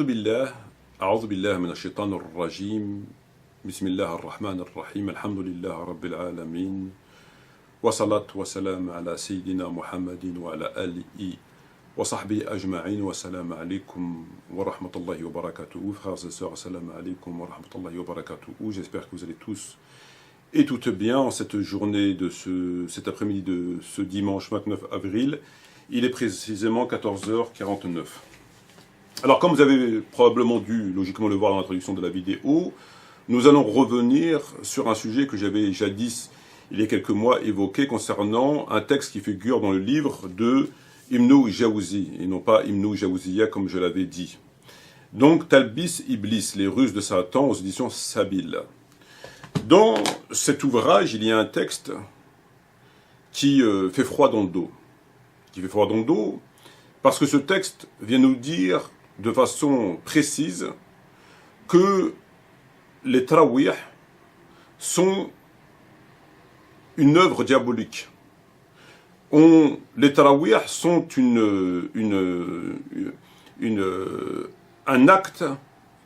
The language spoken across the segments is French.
أعوذ بالله من الشيطان الرجيم بسم الله الرحمن الرحيم الحمد لله رب العالمين وصلاة وسلام على سيدنا محمد وعلى آله وصحبه أجمعين والسلام عليكم ورحمة الله وبركاته. Frères et sœurs, assalamu alaikum wa rahmatullahi wa barakatuh. J'espère que vous allez tous et toutes bien en cette journée de cet après-midi de ce dimanche 29 avril. Il est précisément 14h49. Alors, comme vous avez probablement dû logiquement le voir dans l'introduction de la vidéo, nous allons revenir sur un sujet que j'avais jadis, il y a quelques mois, évoqué concernant un texte qui figure dans le livre de Ibn Jawzi, et non pas Ibn Jawziya comme je l'avais dit. Donc, Talbis Iblis, les ruses de Satan, aux éditions Sabil. Dans cet ouvrage, il y a un texte qui fait froid dans le dos. Qui fait froid dans le dos, parce que ce texte vient nous dire de façon précise que les tarawih sont une œuvre diabolique. Les tarawih sont un acte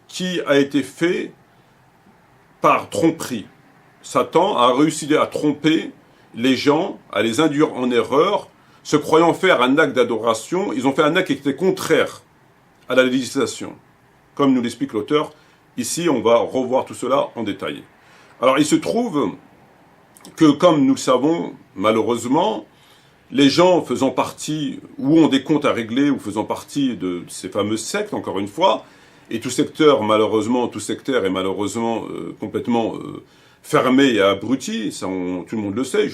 qui a été fait par tromperie. Satan a réussi à tromper les gens, à les induire en erreur, se croyant faire un acte d'adoration. Ils ont fait un acte qui était contraire à la législation. Comme nous l'explique l'auteur, ici on va revoir tout cela en détail. Alors il se trouve que, comme nous le savons, malheureusement, les gens faisant partie, ou ont des comptes à régler, ou faisant partie de ces fameuses sectes, encore une fois, et tout secteur est malheureusement complètement fermé et abruti, ça tout le monde le sait,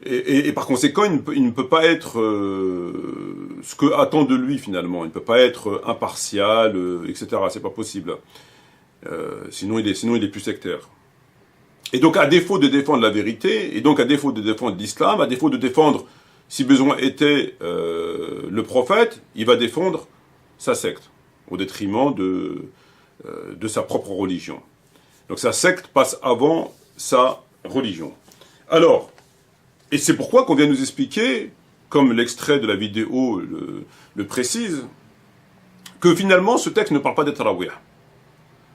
et par conséquent, il ne peut pas être ce que attend de lui finalement. Il ne peut pas être impartial, etc. C'est pas possible. Sinon, il est plus sectaire. Et donc, à défaut de défendre la vérité, et donc à défaut de défendre l'islam, à défaut de défendre, si besoin était, le prophète, il va défendre sa secte, au détriment de sa propre religion. Donc sa secte passe avant sa religion. Alors, et c'est pourquoi qu'on vient nous expliquer, comme l'extrait de la vidéo le précise, que finalement ce texte ne parle pas des tarawih.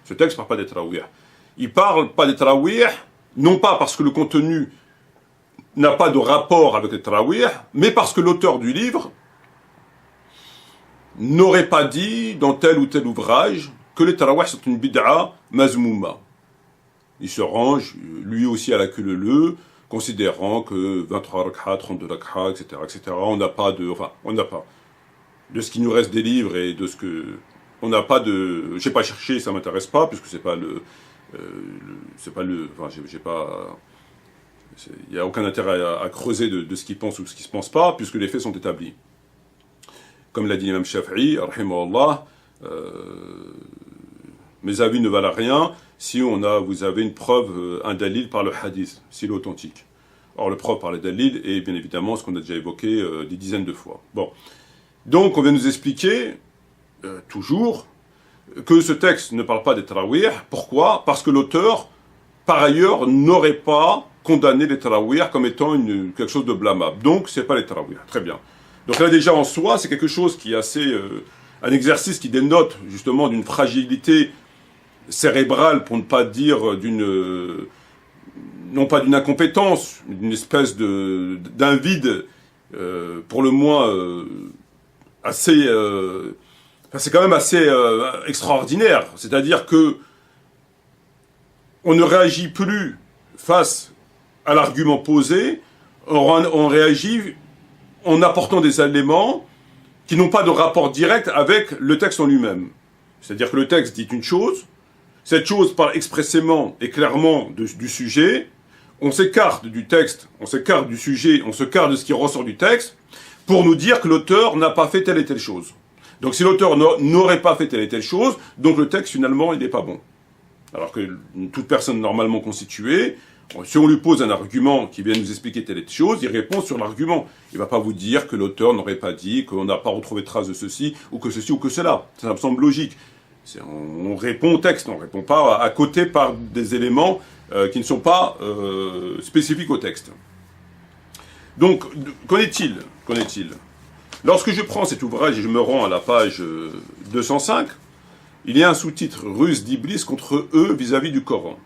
Ce texte ne parle pas des tarawih. Il ne parle pas des tarawih, non pas parce que le contenu n'a pas de rapport avec les tarawih, mais parce que l'auteur du livre n'aurait pas dit dans tel ou tel ouvrage que les tarawih sont une bid'a mazmouma. Il se range lui aussi à la queue leu, considérant que 23 rak'ah, 32 rak'ah, etc., on n'a pas de ce qui nous reste des livres et de ce que, on n'a pas de, j'ai pas cherché, ça m'intéresse pas, puisque il y a aucun intérêt à creuser de ce qu'ils pensent ou ce qui se pense pas, puisque les faits sont établis. Comme l'a dit l'imam Shafi'i, rahimahullah, mes avis ne valent rien si vous avez une preuve, un dalil par le hadith, s'il est authentique. Or, le preuve par le dalil est bien évidemment ce qu'on a déjà évoqué des dizaines de fois. Bon. Donc, on vient nous expliquer, toujours, que ce texte ne parle pas des tarawih. Pourquoi? Parce que l'auteur, par ailleurs, n'aurait pas condamné les tarawih comme étant quelque chose de blâmable. Donc, c'est pas les tarawih. Très bien. Donc là, déjà, en soi, c'est quelque chose qui est assez... un exercice qui dénote, justement, d'une fragilité cérébrale, pour ne pas dire non pas d'une incompétence, d'une espèce d'un vide, pour le moins assez, c'est quand même assez extraordinaire. C'est-à-dire que on ne réagit plus face à l'argument posé, on réagit en apportant des éléments qui n'ont pas de rapport direct avec le texte en lui-même. C'est-à-dire que le texte dit une chose, cette chose parle expressément et clairement du sujet, on s'écarte du texte, on s'écarte du sujet, on s'écarte de ce qui ressort du texte, pour nous dire que l'auteur n'a pas fait telle et telle chose. Donc si l'auteur n'aurait pas fait telle et telle chose, donc le texte finalement il n'est pas bon. Alors que toute personne normalement constituée, si on lui pose un argument qui vient nous expliquer telle et telle chose, il répond sur l'argument. Il ne va pas vous dire que l'auteur n'aurait pas dit, qu'on n'a pas retrouvé trace de ceci ou que cela. Ça me semble logique. On répond au texte, on ne répond pas à côté par des éléments qui ne sont pas spécifiques au texte. Donc, qu'en est-il? Lorsque je prends cet ouvrage et je me rends à la page 205, il y a un sous-titre « Ruse d'Iblis contre eux vis-à-vis du Coran ».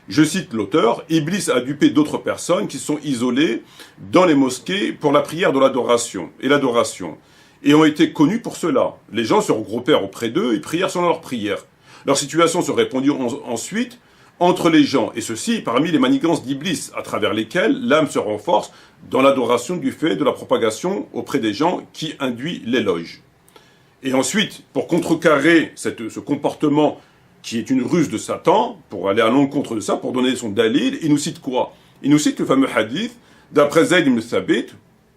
Je cite l'auteur, « Iblis a dupé d'autres personnes qui sont isolées dans les mosquées pour la prière de l'adoration et ont été connus pour cela. Les gens se regroupèrent auprès d'eux et prièrent selon leur prière. Leur situation se répandit ensuite entre les gens, et ceci parmi les manigances d'Iblis, à travers lesquelles l'âme se renforce dans l'adoration du fait de la propagation auprès des gens qui induit l'éloge. » Et ensuite, pour contrecarrer ce comportement qui est une ruse de Satan, pour aller à l'encontre de ça, pour donner son dalil, il nous cite quoi? Il nous cite le fameux hadith, d'après Zayd ibn Thabit,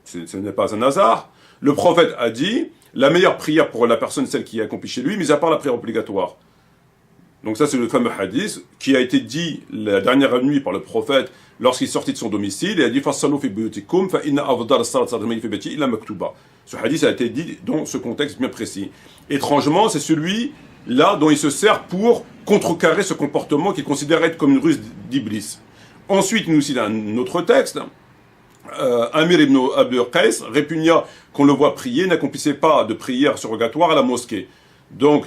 ce n'est pas un hasard, le prophète a dit, la meilleure prière pour la personne, celle qui est accomplie chez lui, mis à part la prière obligatoire. Donc ça, c'est le fameux hadith qui a été dit la dernière nuit par le prophète lorsqu'il sortit de son domicile et a dit « Fassalu fi buyutikum fa inna afdal as-salat salatu fi bayti illa maktuba ». Ce hadith a été dit dans ce contexte bien précis. Étrangement, c'est celui-là dont il se sert pour contrecarrer ce comportement qui est considéré comme une ruse d'Iblis. Ensuite, il nous cite un autre texte. Amir ibn Abi Qais répugna qu'on le voit prier, n'accomplissait pas de prière surrogatoire à la mosquée. Donc,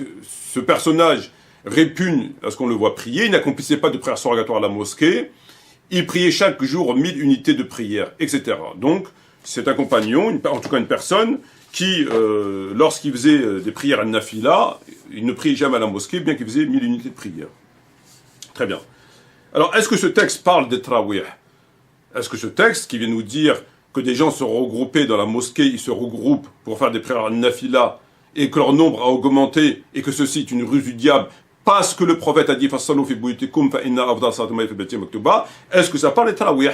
ce personnage répugne à ce qu'on le voit prier, il n'accomplissait pas de prière surrogatoire à la mosquée, il priait chaque jour 1000 unités de prière, etc. Donc, c'est un compagnon, en tout cas une personne, qui, lorsqu'il faisait des prières à nafila, il ne priait jamais à la mosquée, bien qu'il faisait 1000 unités de prière. Très bien. Alors, est-ce que ce texte parle des tarawih? Est-ce que ce texte qui vient nous dire que des gens se regroupés dans la mosquée, ils se regroupent pour faire des prières à nafila, et que leur nombre a augmenté, et que ceci est une ruse du diable, parce que le prophète a dit « Fassalu fi buyutikum fa inna afdal salati fi bayti maktuba », est-ce que ça parle des tarawih?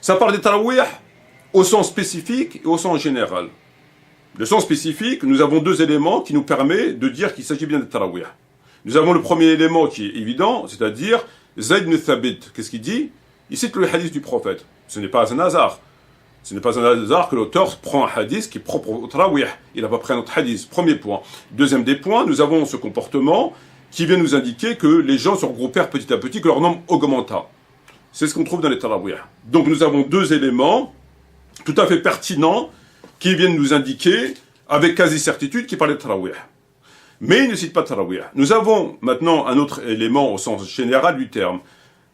Ça parle des tarawih au sens spécifique et au sens général. Le sens spécifique, nous avons deux éléments qui nous permettent de dire qu'il s'agit bien de tarawih. Nous avons le premier élément qui est évident, c'est-à-dire Zayd ibn Thabit. Qu'est-ce qu'il dit? Il cite le hadith du prophète. Ce n'est pas un hasard. Ce n'est pas un hasard que l'auteur prend un hadith qui est propre au tarawih. Il n'a pas pris un autre hadith. Premier point. Deuxième des points, nous avons ce comportement qui vient nous indiquer que les gens se regroupèrent petit à petit, que leur nombre augmenta. C'est ce qu'on trouve dans les tarawih. Donc nous avons deux éléments tout à fait pertinents qui viennent nous indiquer, avec quasi-certitude, qui parlent de tarawih. Mais il ne cite pas tarawih. Nous avons maintenant un autre élément au sens général du terme.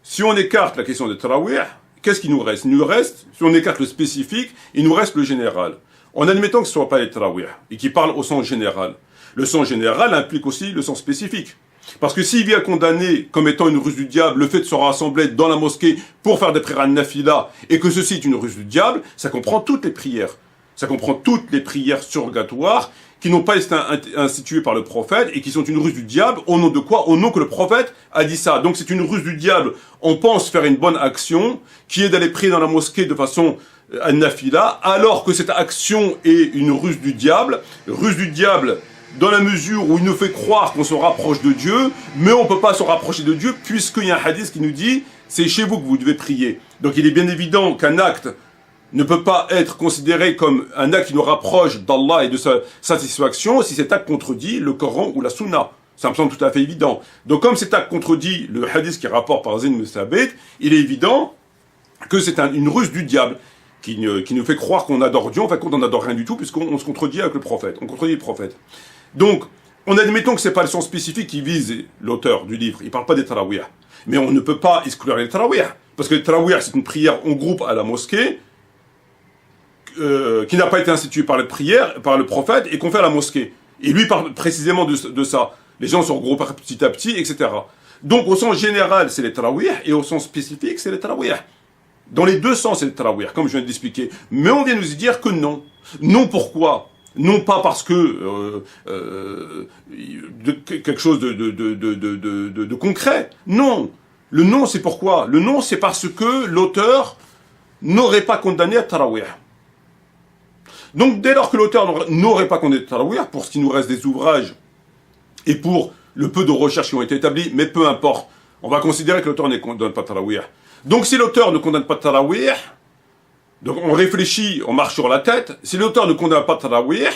Si on écarte la question de tarawih, qu'est-ce qui nous reste? Il nous reste, si on écarte le spécifique, il nous reste le général. En admettant que ce ne soit pas les tarawih, et qui parle au sens général. Le sens général implique aussi le sens spécifique. Parce que s'il vient condamner comme étant une ruse du diable le fait de se rassembler dans la mosquée pour faire des prières à nafila, et que ceci est une ruse du diable, ça comprend toutes les prières. Ça comprend toutes les prières surrogatoires qui n'ont pas été instituées par le prophète et qui sont une ruse du diable. Au nom de quoi? Au nom que le prophète a dit ça. Donc c'est une ruse du diable. On pense faire une bonne action qui est d'aller prier dans la mosquée de façon à nafila, alors que cette action est une ruse du diable. Ruse du diable dans la mesure où il nous fait croire qu'on se rapproche de Dieu, mais on ne peut pas se rapprocher de Dieu puisqu'il y a un hadith qui nous dit c'est chez vous que vous devez prier. Donc il est bien évident qu'un acte ne peut pas être considéré comme un acte qui nous rapproche d'Allah et de sa satisfaction si cet acte contredit le Coran ou la Sunna. Ça me semble tout à fait évident. Donc comme cet acte contredit le hadith qui rapporte par Zayd ibn Thabit, il est évident que c'est une ruse du diable qui nous fait croire qu'on adore Dieu, en fait on n'adore rien du tout puisqu'on se contredit avec le prophète. On contredit le prophète. Donc, on admettons que ce n'est pas le sens spécifique qui vise l'auteur du livre. Il ne parle pas des tarawih. Mais on ne peut pas exclure les tarawih. Parce que les tarawih, c'est une prière en groupe à la mosquée qui n'a pas été instituée par le prophète et qu'on fait à la mosquée. Et lui parle précisément de ça. Les gens se regroupent petit à petit, etc. Donc, au sens général, c'est les tarawih et au sens spécifique, c'est les tarawih. Dans les deux sens, c'est les tarawih, comme je viens d'expliquer. Mais on vient nous dire que non. Non, pourquoi ? Non pas parce que quelque chose de concret. Non. Le non, c'est pourquoi? Le non, c'est parce que l'auteur n'aurait pas condamné à tarawih. Donc, dès lors que l'auteur n'aurait pas condamné à tarawih, pour ce qui nous reste des ouvrages et pour le peu de recherches qui ont été établies, mais peu importe, on va considérer que l'auteur ne condamne pas tarawih. Donc, si l'auteur ne condamne pas tarawih, donc on réfléchit, on marche sur la tête. Si l'auteur ne condamne pas tarawih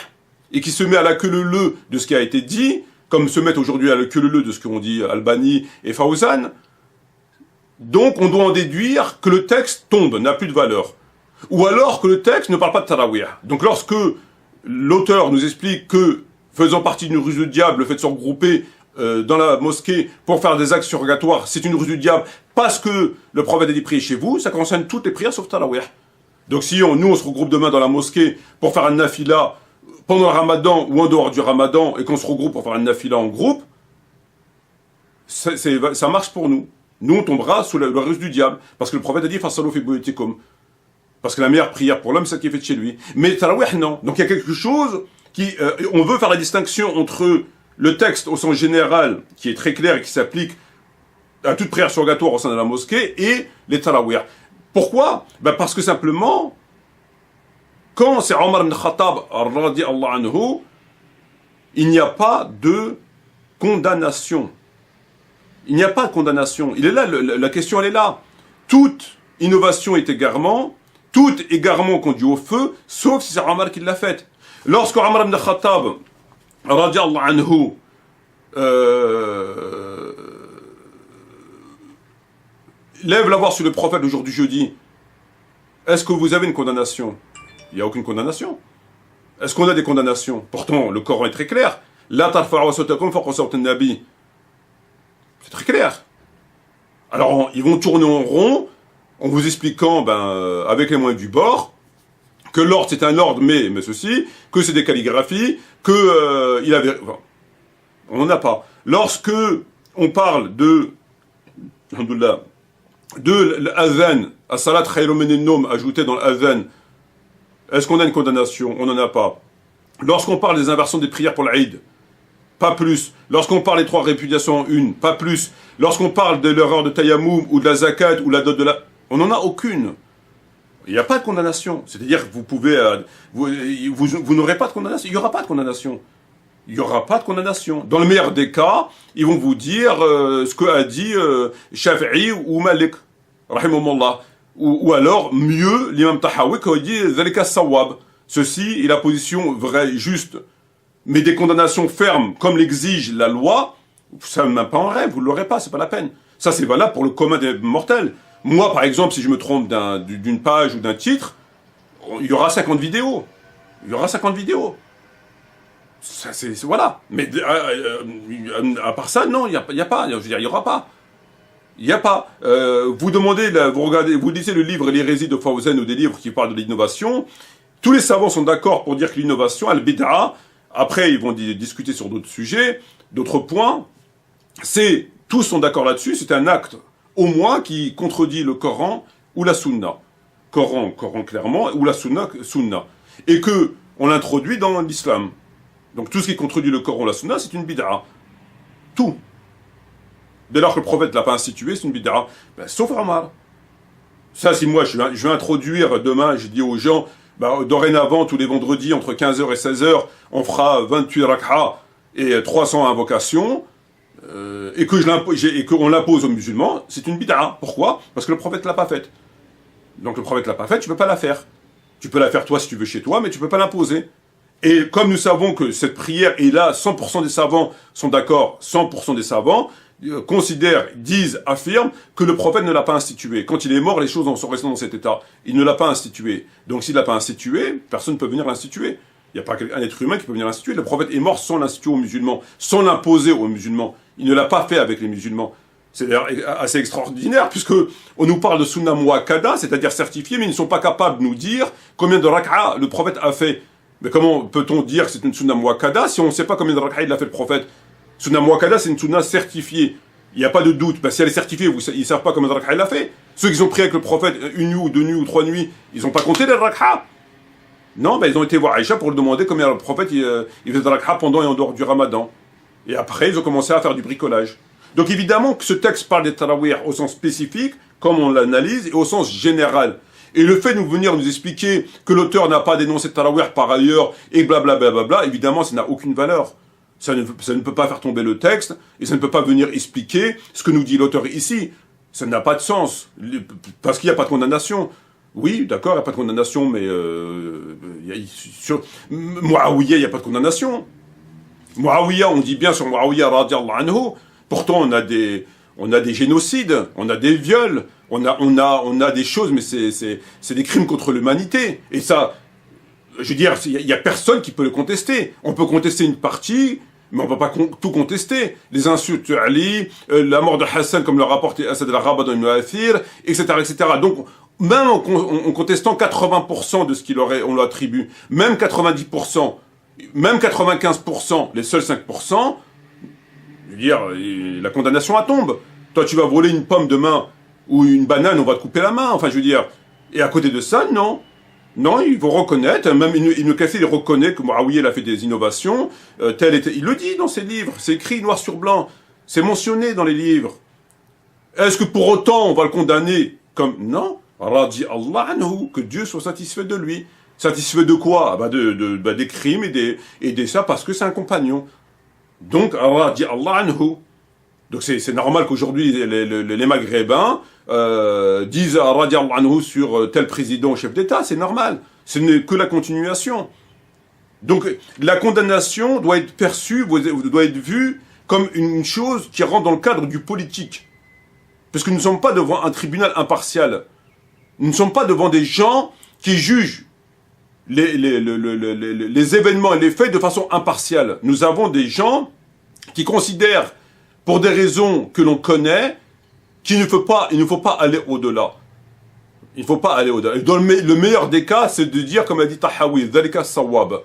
et qui se met à la queue leu de ce qui a été dit, comme se mettent aujourd'hui à la queue leu de ce qu'ont dit Albani et Fawzan, donc on doit en déduire que le texte tombe, n'a plus de valeur. Ou alors que le texte ne parle pas de tarawih. Donc lorsque l'auteur nous explique que faisant partie d'une ruse du diable, le fait de se regrouper dans la mosquée pour faire des actes surrogatoires, c'est une ruse du diable parce que le prophète a dit prier chez vous, ça concerne toutes les prières sauf Tarawih. Donc si nous on se regroupe demain dans la mosquée pour faire un nafila pendant le ramadan ou en dehors du ramadan et qu'on se regroupe pour faire un nafila en groupe, ça marche pour nous. Nous on tombera sous la ruse du diable parce que le prophète a dit fasalu fi buyutikum. Parce que la meilleure prière pour l'homme, c'est celle qui est faite chez lui. Mais Tarawih, non. Donc il y a quelque chose qui... on veut faire la distinction entre le texte au sens général, qui est très clair et qui s'applique à toute prière surrogatoire au sein de la mosquée, et les Tarawih. Pourquoi? Parce que simplement, quand c'est Omar ibn Khattab, radiallahu anhu, il n'y a pas de condamnation. Il n'y a pas de condamnation. Il est là, la question elle est là. Toute innovation est égarement, tout égarement conduit au feu, sauf si c'est Omar qui l'a fait. Lorsque Omar ibn Khattab, radiallahu anhu, lève la voix sur le prophète le jour du jeudi, est-ce que vous avez une condamnation? Il n'y a aucune condamnation. Est-ce qu'on a des condamnations? Pourtant, le Coran est très clair. La tarfa'u aswatakum fawqa sawti an-nabi. C'est très clair. Alors, ils vont tourner en rond en vous expliquant, avec les moyens du bord, que l'ordre c'est un ordre, mais ceci, que c'est des calligraphies, que il avait... Enfin, on n'en a pas. Lorsque on parle de... Alhamdoulilah, de l'adhan, as-salat khayrun min an-nawm, ajouté dans l'adhan, est-ce qu'on a une condamnation? On n'en a pas. Lorsqu'on parle des inversions des prières pour l'Aïd, pas plus. Lorsqu'on parle des 3 répudiations en une, pas plus. Lorsqu'on parle de l'erreur de tayammum ou de la zakat ou la dot de la... On n'en a aucune. Il n'y a pas de condamnation. C'est-à-dire que vous pouvez... vous n'aurez pas de condamnation. Il n'y aura pas de condamnation. Il n'y aura pas de condamnation. Dans le meilleur des cas, ils vont vous dire ce qu'a dit Shafi'i ou Malik, rahimahumullah. Ou alors, mieux, l'imam Tahawi qui a dit Zalika Sawab. Ceci est la position vraie, juste. Mais des condamnations fermes, comme l'exige la loi, ça ne m'a pas en rêve, vous ne l'aurez pas, c'est pas la peine. Ça, c'est valable pour le commun des mortels. Moi, par exemple, si je me trompe d'une page ou d'un titre, il y aura 50 vidéos. Il y aura 50 vidéos. Ça, voilà. Mais à part ça, non, il n'y a pas. Je veux dire, il n'y aura pas. Il n'y a pas. Vous demandez, vous lisez le livre L'hérésie de Fawzan ou des livres qui parlent de l'innovation. Tous les savants sont d'accord pour dire que l'innovation, al-bid'a, après ils vont discuter sur d'autres sujets, d'autres points, tous sont d'accord là-dessus, c'est un acte au moins qui contredit le Coran ou la Sunna. Coran clairement, ou la Sunna. Et que on l'introduit dans l'islam. Donc tout ce qui contredit le Coran ou la Sunna, c'est une bid'a. Tout. Dès lors que le prophète ne l'a pas institué, c'est une bid'a. Sauf Omar. Ça, si moi je vais introduire demain, je dis aux gens, dorénavant, tous les vendredis, entre 15h et 16h, on fera 28 rak'a et 300 invocations, et qu'on l'impose aux musulmans, c'est une bid'a. Pourquoi? Parce que le prophète ne l'a pas faite. Donc le prophète ne l'a pas faite, tu ne peux pas la faire. Tu peux la faire toi si tu veux chez toi, mais tu ne peux pas l'imposer. Et comme nous savons que cette prière est là, 100% des savants sont d'accord, 100% des savants considèrent, disent, affirment que le prophète ne l'a pas institué. Quand il est mort, les choses sont restées dans cet état. Il ne l'a pas institué. Donc s'il ne l'a pas institué, personne ne peut venir l'instituer. Il n'y a pas un être humain qui peut venir l'instituer. Le prophète est mort sans l'instituer aux musulmans, sans l'imposer aux musulmans. Il ne l'a pas fait avec les musulmans. C'est d'ailleurs assez extraordinaire, puisque on nous parle de sunnah muakkada, c'est-à-dire certifié, mais ils ne sont pas capables de nous dire combien de rak'a le prophète a fait. Mais comment peut-on dire que c'est une sunnah muakkada si on ne sait pas combien de rak'a il a fait le prophète? Sunnah muakkada, c'est une sunnah certifiée. Il n'y a pas de doute. Si elle est certifiée, ils ne savent pas combien de rak'a il a fait. Ceux qui ont pris avec le prophète une nuit ou 2 nuits ou 3 nuits, ils n'ont pas compté les rak'a. Non, ils ont été voir Aïcha pour lui demander combien le prophète il faisait de rak'a pendant et en dehors du ramadan. Et après, ils ont commencé à faire du bricolage. Donc évidemment que ce texte parle des tarawih au sens spécifique, comme on l'analyse, et au sens général. Et le fait de venir nous expliquer que l'auteur n'a pas dénoncé tarawih par ailleurs, et blablabla, évidemment, ça n'a aucune valeur. Ça ne peut pas faire tomber le texte, et ça ne peut pas venir expliquer ce que nous dit l'auteur ici. Ça n'a pas de sens, parce qu'il n'y a pas de condamnation. Oui, d'accord, il n'y a pas de condamnation, mais sur Muawiyah, il n'y a pas de condamnation. Muawiyah, on dit bien sur Muawiyah radiallahu anhu, pourtant on a des génocides, on a des viols, on a des choses, mais c'est des crimes contre l'humanité. Et ça, je veux dire, il y a personne qui peut le contester. On peut contester une partie, mais on ne peut pas tout contester. Les insultes de Ali, la mort de Hassan, comme le rapporte Asad al-Rabah dans Ibn Athir, etc., etc. Donc, même en contestant 80% de ce on lui attribue, même 90%, même 95%, les seuls 5%, je veux dire, la condamnation tombe. Toi, tu vas voler une pomme demain, ou une banane, on va te couper la main. Enfin, je veux dire, et à côté de ça, non. Non, il faut reconnaître, même Ibn Kathir, il reconnaît que Muawiyah il a fait des innovations, il le dit dans ses livres, c'est écrit noir sur blanc, c'est mentionné dans les livres. Est-ce que pour autant on va le condamner comme... Non, radi Allah anhu, que Dieu soit satisfait de lui. Satisfait de quoi? Des crimes et des ça parce que c'est un compagnon. Donc, radi Allah anhu. Donc c'est normal qu'aujourd'hui les Maghrébins disent radi Allah anhu sur tel président ou chef d'État, c'est normal. Ce n'est que la continuation. Donc la condamnation doit être perçue, doit être vue comme une chose qui rentre dans le cadre du politique. Parce que nous ne sommes pas devant un tribunal impartial. Nous ne sommes pas devant des gens qui jugent les événements et les faits de façon impartiale. Nous avons des gens qui considèrent, pour des raisons que l'on connaît, il ne faut pas aller au-delà. Il ne faut pas aller au-delà. Dans le meilleur des cas, c'est de dire, comme a dit Tahawi, Dhalika Sawab,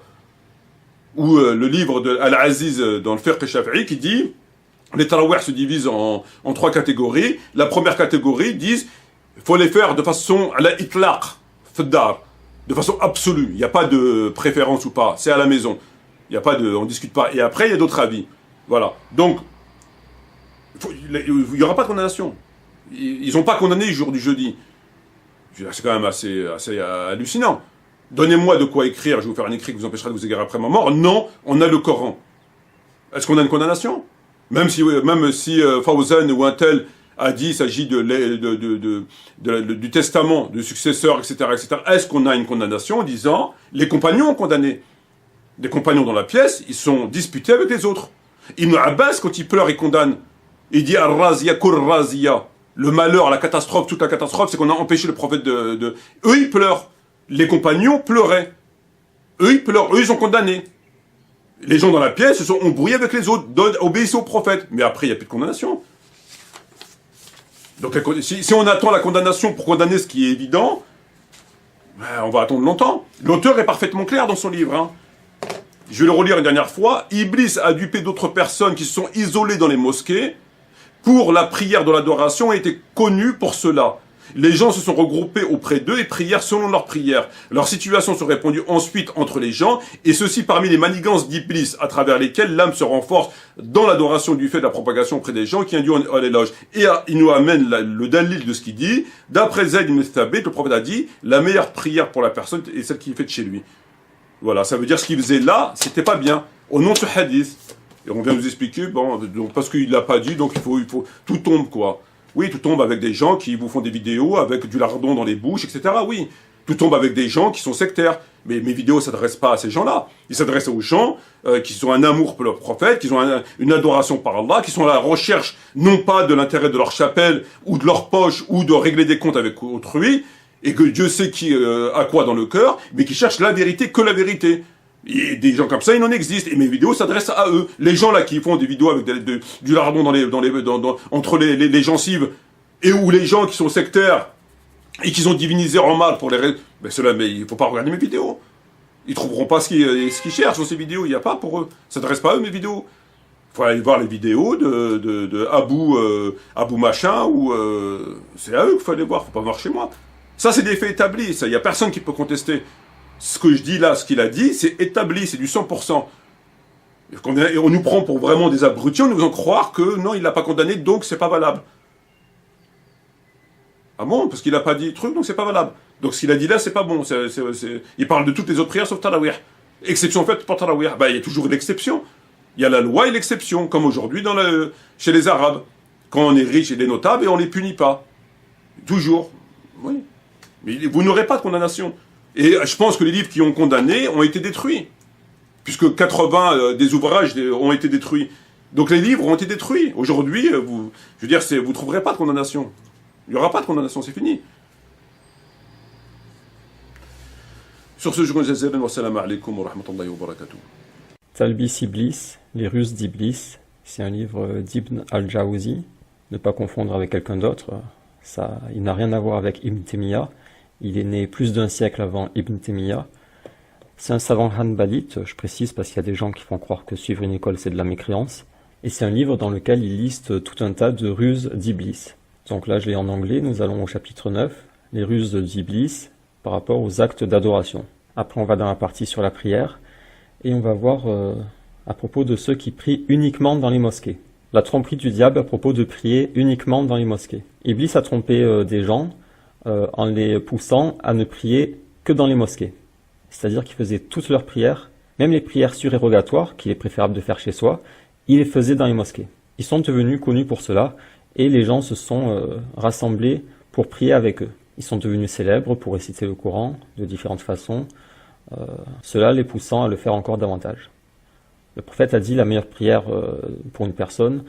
ou le livre de Al-Aziz dans le Fiqh Shafi'i qui dit, les tarawih se divisent en 3 catégories. La première catégorie disent, il faut les faire de façon à la itlaq, faddar, de façon absolue. Il n'y a pas de préférence ou pas, c'est à la maison. Il n'y a pas de, on discute pas. Et après, il y a d'autres avis. Voilà. Donc, il n'y aura pas de condamnation. Ils n'ont pas condamné le jour du jeudi. C'est quand même assez hallucinant. Donnez-moi de quoi écrire, je vais vous faire un écrit qui vous empêchera de vous égarer après ma mort. Non, on a le Coran. Est-ce qu'on a une condamnation? Même si Fawzan ou un tel a dit, il s'agit du testament, du successeur, etc., etc. Est-ce qu'on a une condamnation en disant, les compagnons ont condamné. Les compagnons dans la pièce, ils sont disputés avec les autres. Ibn Abbas, quand il pleure, il condamne. Il dit Ar-Raziya Kur-Raziya. Le malheur, la catastrophe, toute la catastrophe, c'est qu'on a empêché le prophète de... Eux, ils pleurent. Les compagnons pleuraient. Eux, ils pleurent. Eux, ils sont condamnés. Les gens dans la pièce se sont embrouillés avec les autres, obéissent au prophète. Mais après, il n'y a plus de condamnation. Donc, si on attend la condamnation pour condamner ce qui est évident, ben, on va attendre longtemps. L'auteur est parfaitement clair dans son livre. Hein. Je vais le relire une dernière fois. Iblis a dupé d'autres personnes qui se sont isolées dans les mosquées pour la prière de l'adoration et était connu pour cela. Les gens se sont regroupés auprès d'eux et prièrent selon leur prière. Leur situation se répandue ensuite entre les gens, et ceci parmi les manigances d'Iblis, à travers lesquelles l'âme se renforce dans l'adoration du fait de la propagation auprès des gens qui induit à l'éloge. Et il nous amène le dalil de ce qu'il dit. D'après Zayd ibn Thabit, le prophète a dit, la meilleure prière pour la personne est celle qui est faite chez lui. Voilà, ça veut dire ce qu'il faisait là, c'était pas bien. Au nom de ce hadith. Et on vient nous expliquer, bon, donc parce qu'il l'a pas dit, donc il faut, tout tombe, quoi. Oui, tout tombe avec des gens qui vous font des vidéos avec du lardon dans les bouches, etc. Oui, tout tombe avec des gens qui sont sectaires. Mais mes vidéos ne s'adressent pas à ces gens-là. Ils s'adressent aux gens qui ont un amour pour leur prophète, qui ont une adoration par Allah, qui sont à la recherche, non pas de l'intérêt de leur chapelle, ou de leur poche, ou de régler des comptes avec autrui, et que Dieu sait qui a quoi dans le cœur, mais qui cherchent la vérité que la vérité. Et des gens comme ça, il en existe. Et mes vidéos s'adressent à eux. Les gens là qui font des vidéos avec du lardon entre les gencives, et ou les gens qui sont sectaires et qui sont divinisés en mal pour les... Ben cela, mais il faut pas regarder mes vidéos. Ils trouveront pas ce qu'ils cherchent dans ces vidéos. Il n'y a pas pour eux. Ça s'adresse pas à eux, mes vidéos. Il faut aller voir les vidéos de Abou machin, ou c'est à eux qu'il faut aller voir. Faut pas voir chez moi. Ça, c'est des faits établis. Ça, il y a personne qui peut contester. Ce que je dis là, ce qu'il a dit, c'est établi, c'est du 100%. Et on nous prend pour vraiment des abrutis, on nous faisant croire que non, il l'a pas condamné, donc c'est pas valable. Ah bon? Parce qu'il a pas dit truc, donc c'est pas valable. Donc ce qu'il a dit là, c'est pas bon. Il parle de toutes les autres prières sauf Tarawih. Exception faite pour Tarawih. Ben, il y a toujours l'exception. Il y a la loi et l'exception, comme aujourd'hui chez les Arabes. Quand on est riche et des notables, et on les punit pas. Toujours. Oui. Mais vous n'aurez pas de condamnation. Et je pense que les livres qui ont condamné ont été détruits. Puisque 80 des ouvrages ont été détruits. Donc les livres ont été détruits. Aujourd'hui, vous ne trouverez pas de condamnation. Il n'y aura pas de condamnation, c'est fini. Sur ce, je vous remercie. Wassalamu alaikum wa rahmatullahi wa barakatuh. Talbis Iblis, les ruses d'Iblis, c'est un livre d'Ibn al-Jawzi, ne pas confondre avec quelqu'un d'autre, il n'a rien à voir avec Ibn Taymiyyah, il est né plus d'un siècle avant Ibn Taymiyyah. C'est un savant hanbalite, je précise parce qu'il y a des gens qui font croire que suivre une école c'est de la mécréance, et c'est un livre dans lequel il liste tout un tas de ruses d'Iblis. Donc là je l'ai en anglais, nous allons au chapitre 9, les ruses d'Iblis par rapport aux actes d'adoration. Après on va dans la partie sur la prière, et on va voir à propos de ceux qui prient uniquement dans les mosquées. La tromperie du diable à propos de prier uniquement dans les mosquées. Iblis a trompé des gens en les poussant à ne prier que dans les mosquées. C'est-à-dire qu'ils faisaient toutes leurs prières, même les prières surérogatoires, qu'il est préférable de faire chez soi, ils les faisaient dans les mosquées. Ils sont devenus connus pour cela, et les gens se sont rassemblés pour prier avec eux. Ils sont devenus célèbres pour réciter le Coran de différentes façons, cela les poussant à le faire encore davantage. Le prophète a dit la meilleure prière pour une personne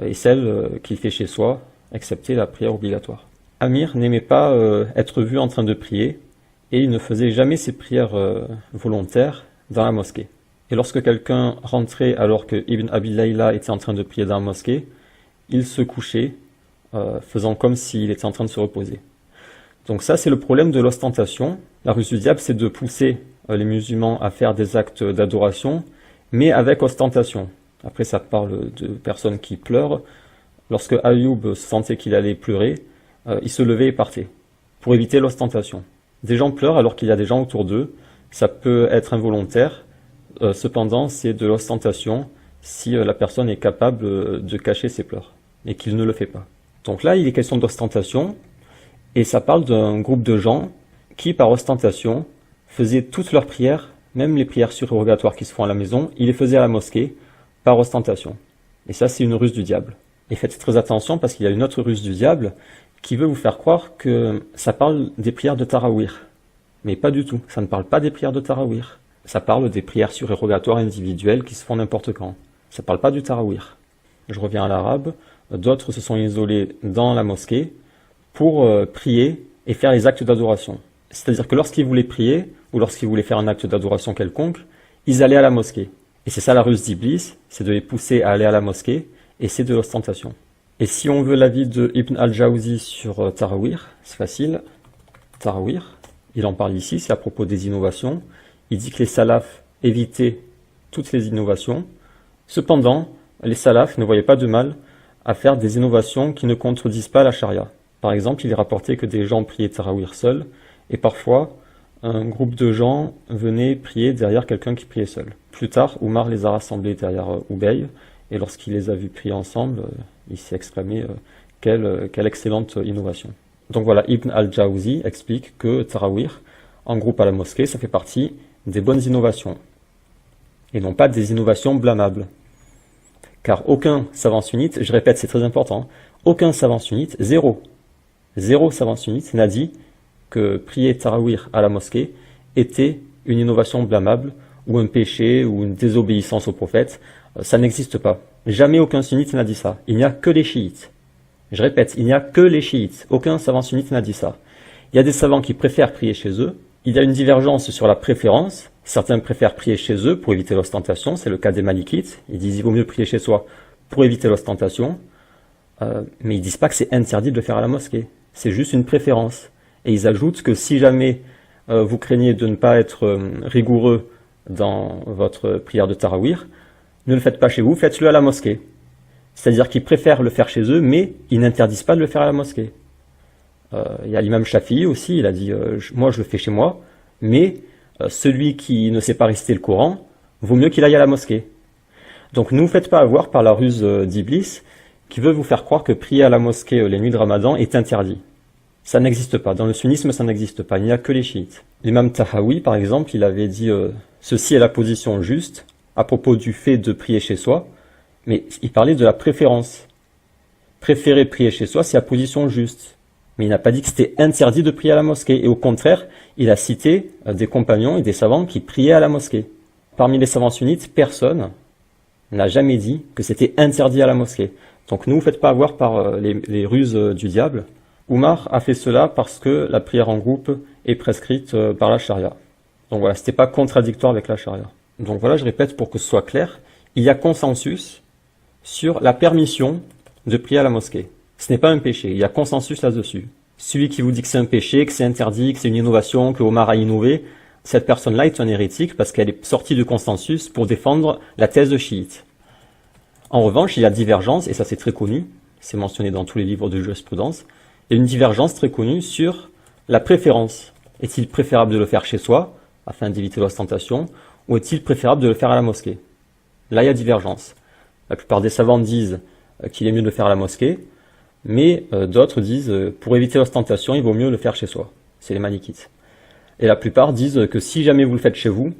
est celle qu'il fait chez soi, excepté la prière obligatoire. Amir n'aimait pas être vu en train de prier, et il ne faisait jamais ses prières volontaires dans la mosquée. Et lorsque quelqu'un rentrait alors que Ibn Abi Layla était en train de prier dans la mosquée, il se couchait, faisant comme s'il était en train de se reposer. Donc ça, c'est le problème de l'ostentation. La ruse du diable, c'est de pousser les musulmans à faire des actes d'adoration, mais avec ostentation. Après, ça parle de personnes qui pleurent. Lorsque Ayoub sentait qu'il allait pleurer, il se levait et partait, pour éviter l'ostentation. Des gens pleurent alors qu'il y a des gens autour d'eux. Ça peut être involontaire. Cependant, c'est de l'ostentation si la personne est capable de cacher ses pleurs, et qu'il ne le fait pas. Donc là, il est question d'ostentation, et ça parle d'un groupe de gens qui, par ostentation, faisaient toutes leurs prières, même les prières surérogatoires qui se font à la maison, ils les faisaient à la mosquée, par ostentation. Et ça, c'est une ruse du diable. Et faites très attention parce qu'il y a une autre ruse du diable qui veut vous faire croire que ça parle des prières de Tarawih. Mais pas du tout, ça ne parle pas des prières de Tarawih. Ça parle des prières surérogatoires individuelles qui se font n'importe quand. Ça ne parle pas du Tarawih. Je reviens à l'arabe. D'autres se sont isolés dans la mosquée pour prier et faire les actes d'adoration. C'est-à-dire que lorsqu'ils voulaient prier, ou lorsqu'ils voulaient faire un acte d'adoration quelconque, ils allaient à la mosquée. Et c'est ça la ruse d'Iblis, c'est de les pousser à aller à la mosquée, et c'est de l'ostentation. Et si on veut l'avis de Ibn al-Jawzi sur Tarawih, c'est facile. Tarawih, il en parle ici, c'est à propos des innovations. Il dit que les salafs évitaient toutes les innovations. Cependant, les salafs ne voyaient pas de mal à faire des innovations qui ne contredisent pas la charia. Par exemple, il est rapporté que des gens priaient Tarawih seuls, et parfois, un groupe de gens venait prier derrière quelqu'un qui priait seul. Plus tard, Omar les a rassemblés derrière Ubay, et lorsqu'il les a vus prier ensemble, il s'est exclamé quelle excellente innovation. Donc voilà, Ibn al-Jawzi explique que Tarawih, en groupe à la mosquée, ça fait partie des bonnes innovations, et non pas des innovations blâmables. Car aucun savant sunnite, je répète, c'est très important, aucun savant sunnite, zéro savant sunnite n'a dit que prier Tarawih à la mosquée était une innovation blâmable, ou un péché, ou une désobéissance au prophète. Ça n'existe pas. Jamais aucun sunnite n'a dit ça. Il n'y a que les chiites. Je répète, il n'y a que les chiites. Aucun savant sunnite n'a dit ça. Il y a des savants qui préfèrent prier chez eux. Il y a une divergence sur la préférence. Certains préfèrent prier chez eux pour éviter l'ostentation. C'est le cas des malikites. Ils disent qu'il vaut mieux prier chez soi pour éviter l'ostentation. Mais ils disent pas que c'est interdit de le faire à la mosquée. C'est juste une préférence. Et ils ajoutent que si jamais vous craignez de ne pas être rigoureux dans votre prière de Tarawih, ne le faites pas chez vous, faites-le à la mosquée. C'est-à-dire qu'ils préfèrent le faire chez eux, mais ils n'interdisent pas de le faire à la mosquée. Il y a l'imam Shafi'i aussi, il a dit moi je le fais chez moi, mais celui qui ne sait pas réciter le Coran, vaut mieux qu'il aille à la mosquée. Donc ne vous faites pas avoir par la ruse d'Iblis qui veut vous faire croire que prier à la mosquée les nuits de Ramadan est interdit. Ça n'existe pas. Dans le sunnisme, ça n'existe pas. Il n'y a que les chiites. L'imam Tahawi, par exemple, il avait dit ceci est la position juste à propos du fait de prier chez soi, mais il parlait de la préférence. Préférer prier chez soi, c'est la position juste. Mais il n'a pas dit que c'était interdit de prier à la mosquée. Et au contraire, il a cité des compagnons et des savants qui priaient à la mosquée. Parmi les savants sunnites, personne n'a jamais dit que c'était interdit à la mosquée. Donc ne vous faites pas avoir par les ruses du diable. Omar a fait cela parce que la prière en groupe est prescrite par la charia. Donc voilà, c'était pas contradictoire avec la charia. Donc voilà, je répète pour que ce soit clair, il y a consensus sur la permission de prier à la mosquée. Ce n'est pas un péché, il y a consensus là-dessus. Celui qui vous dit que c'est un péché, que c'est interdit, que c'est une innovation, que Omar a innové, cette personne-là est un hérétique parce qu'elle est sortie du consensus pour défendre la thèse de chiite. En revanche, il y a divergence, et ça c'est très connu, c'est mentionné dans tous les livres de jurisprudence, il y a une divergence très connue sur la préférence. Est-il préférable de le faire chez soi, afin d'éviter l'ostentation, ou est-il préférable de le faire à la mosquée? Là, il y a divergence. La plupart des savants disent qu'il est mieux de le faire à la mosquée, mais d'autres disent pour éviter l'ostentation, il vaut mieux le faire chez soi. C'est les malikites. Et la plupart disent que si jamais vous le faites chez vous,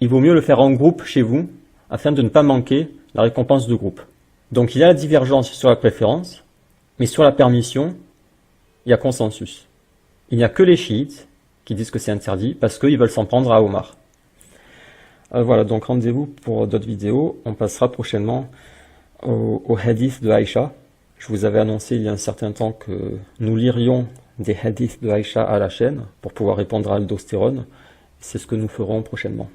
il vaut mieux le faire en groupe chez vous, afin de ne pas manquer la récompense de groupe. Donc il y a la divergence sur la préférence, mais sur la permission, il y a consensus. Il n'y a que les chiites qui disent que c'est interdit parce qu'ils veulent s'en prendre à Omar. Voilà, donc rendez-vous pour d'autres vidéos. On passera prochainement au hadith de Aïcha. Je vous avais annoncé il y a un certain temps que nous lirions des hadiths de Aïcha à la chaîne pour pouvoir répondre à l'aldostérone. C'est ce que nous ferons prochainement.